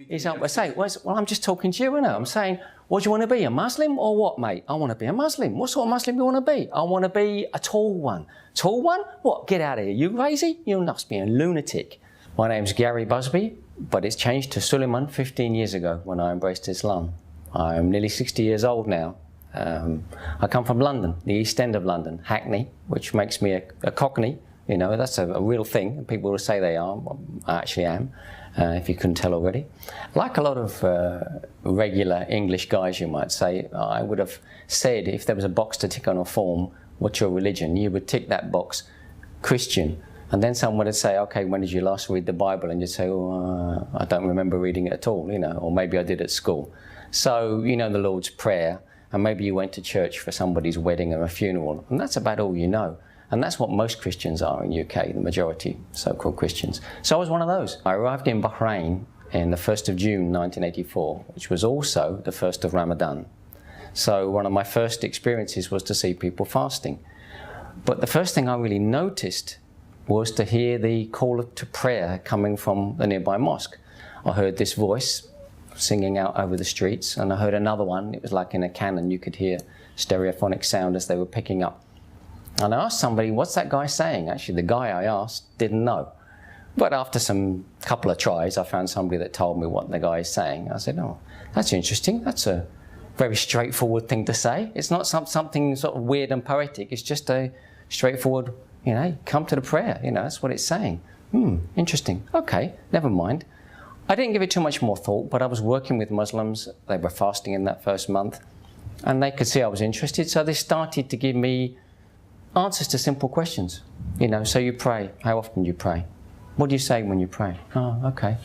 He's up to say, well, I'm just talking to you, innit? I'm saying, what do you want to be, a Muslim or what, mate? I want to be a Muslim. What sort of Muslim do you want to be? I want to be a tall one. Tall one? What? Get out of here. You crazy? You must be a lunatic. My name's Gary Busby, but it's changed to Suleiman 15 years ago when I embraced Islam. I'm nearly 60 years old now. I come from London, the East End of London, Hackney, which makes me a Cockney. You know, that's a real thing. People will say they are. I actually am, if you couldn't tell already. Like a lot of regular English guys, you might say, I would have said if there was a box to tick on a form, what's your religion? You would tick that box, Christian. And then someone would say, okay, when did you last read the Bible? And you'd say, oh, I don't remember reading it at all, you know, or maybe I did at school. So, you know, the Lord's Prayer, and maybe you went to church for somebody's wedding or a funeral, and that's about all you know. And that's what most Christians are in UK, the majority so-called Christians. So I was one of those. I arrived in Bahrain in the 1st of June 1984, which was also the 1st of Ramadan. So one of my first experiences was to see people fasting. But the first thing I really noticed was to hear the call to prayer coming from the nearby mosque. I heard this voice singing out over the streets, and I heard another one. It was like in a cannon. You could hear stereophonic sound as they were picking up. And I asked somebody, what's that guy saying? Actually, the guy I asked didn't know. But after some couple of tries, I found somebody that told me what the guy is saying. I said, oh, that's interesting. That's a very straightforward thing to say. It's not something sort of weird and poetic. It's just a straightforward, you know, come to the prayer. You know, that's what it's saying. Interesting. Okay, never mind. I didn't give it too much more thought, but I was working with Muslims. They were fasting in that first month, and they could see I was interested, so they started to give me answers to simple questions. You know, so you pray. How often do you pray? What do you say when you pray? Oh, okay.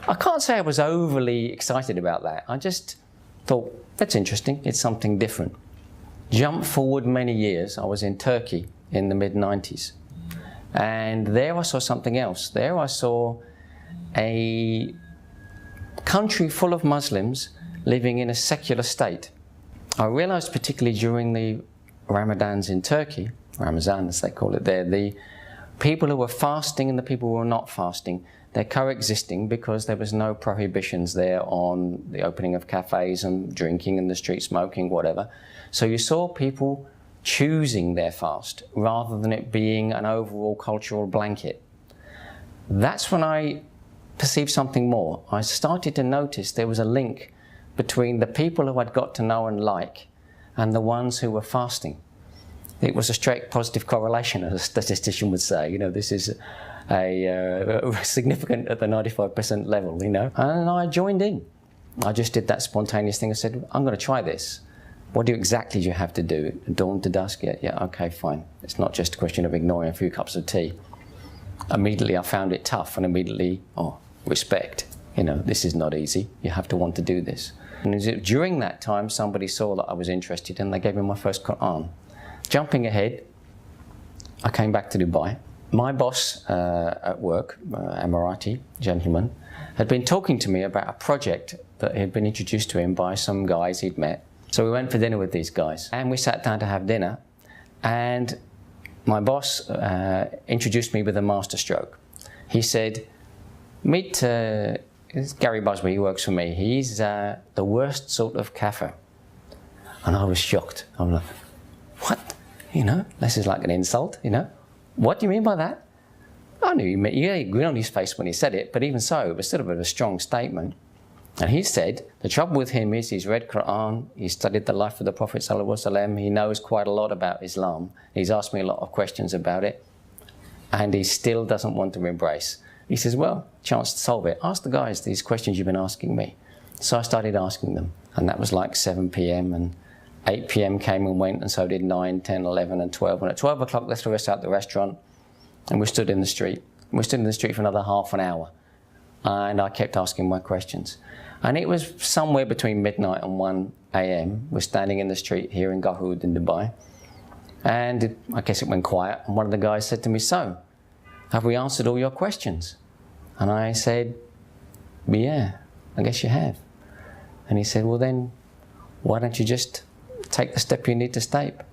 I can't say I was overly excited about that. I just thought, that's interesting. It's something different. Jump forward many years. I was in Turkey in the mid-90s, and there I saw something else. There I saw a country full of Muslims living in a secular state. I realized particularly during the Ramadans in Turkey, Ramazan as they call it there, the people who were fasting and the people who were not fasting, they're coexisting because there was no prohibitions there on the opening of cafes and drinking in the street, smoking, whatever. So you saw people choosing their fast rather than it being an overall cultural blanket. That's when I perceived something more. I started to notice there was a link between the people who I'd got to know and like and the ones who were fasting. It was a straight positive correlation, as a statistician would say. You know, this is a significant at the 95% level, you know. And I joined in. I just did that spontaneous thing. I said, I'm going to try this. What exactly do you have to do? Dawn to dusk? Yeah, okay, fine. It's not just a question of ignoring a few cups of tea. Immediately I found it tough, and immediately, respect. You know, this is not easy. You have to want to do this. And during that time, somebody saw that I was interested, and they gave me my first Quran. Jumping ahead, I came back to Dubai. My boss at work, Emirati gentleman, had been talking to me about a project that had been introduced to him by some guys he'd met. So we went for dinner with these guys, and we sat down to have dinner, and my boss introduced me with a masterstroke. He said, meet Gary Busby, he works for me. He's the worst sort of kafir. And I was shocked. I'm like, what? You know, this is like an insult, you know. What do you mean by that? I knew he meant, yeah, he grinned on his face when he said it, but even so, it was still a bit of a strong statement. And he said, the trouble with him is he's read Quran, he's studied the life of the Prophet ﷺ, he knows quite a lot about Islam. He's asked me a lot of questions about it, and he still doesn't want to embrace. He says, well, chance to solve it. Ask the guys these questions you've been asking me. So I started asking them, and that was like 7 p.m. and 8 p.m. came and went, and so did 9, 10, 11, and 12. And at 12 o'clock, they threw us out the restaurant, and we stood in the street. We stood in the street for another half an hour, and I kept asking my questions. And it was somewhere between midnight and 1 a.m. We're standing in the street here in Garhoud in Dubai, and I guess it went quiet, and one of the guys said to me, so, have we answered all your questions? And I said, yeah, I guess you have. And he said, well then, why don't you just take the step you need to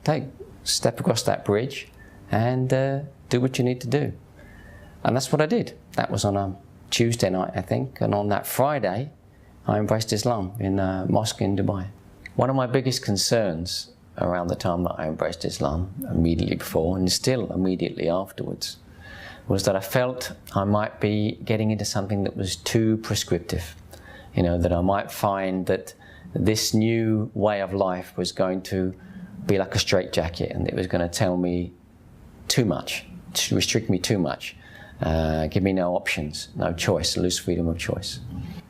take, step across that bridge and do what you need to do. And that's what I did. That was on a Tuesday night, I think, and on that Friday, I embraced Islam in a mosque in Dubai. One of my biggest concerns around the time that I embraced Islam, immediately before and still immediately afterwards, was that I felt I might be getting into something that was too prescriptive. You know, that I might find that this new way of life was going to be like a straitjacket, and it was going to tell me too much, to restrict me too much, give me no options, no choice, lose freedom of choice.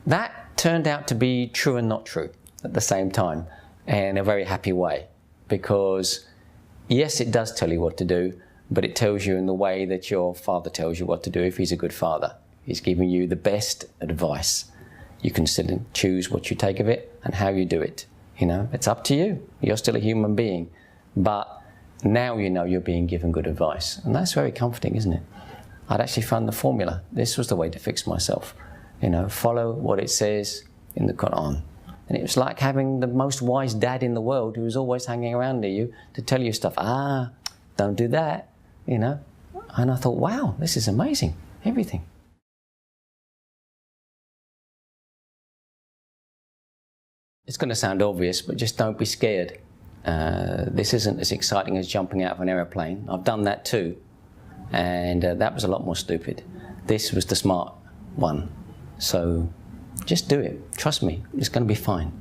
That turned out to be true and not true at the same time, in a very happy way, because yes, it does tell you what to do, but it tells you in the way that your father tells you what to do if he's a good father. He's giving you the best advice. You can still choose what you take of it and how you do it. You know, it's up to you. You're still a human being, but now you know you're being given good advice, and that's very comforting, isn't it? I'd actually found the formula. This was the way to fix myself. You know, follow what it says in the Quran. And it was like having the most wise dad in the world who was always hanging around near you to tell you stuff. Don't do that, you know. And I thought, wow, this is amazing, everything. It's going to sound obvious, but just don't be scared. This isn't as exciting as jumping out of an aeroplane. I've done that too, and that was a lot more stupid. This was the smart one. So just do it. Trust me, it's going to be fine.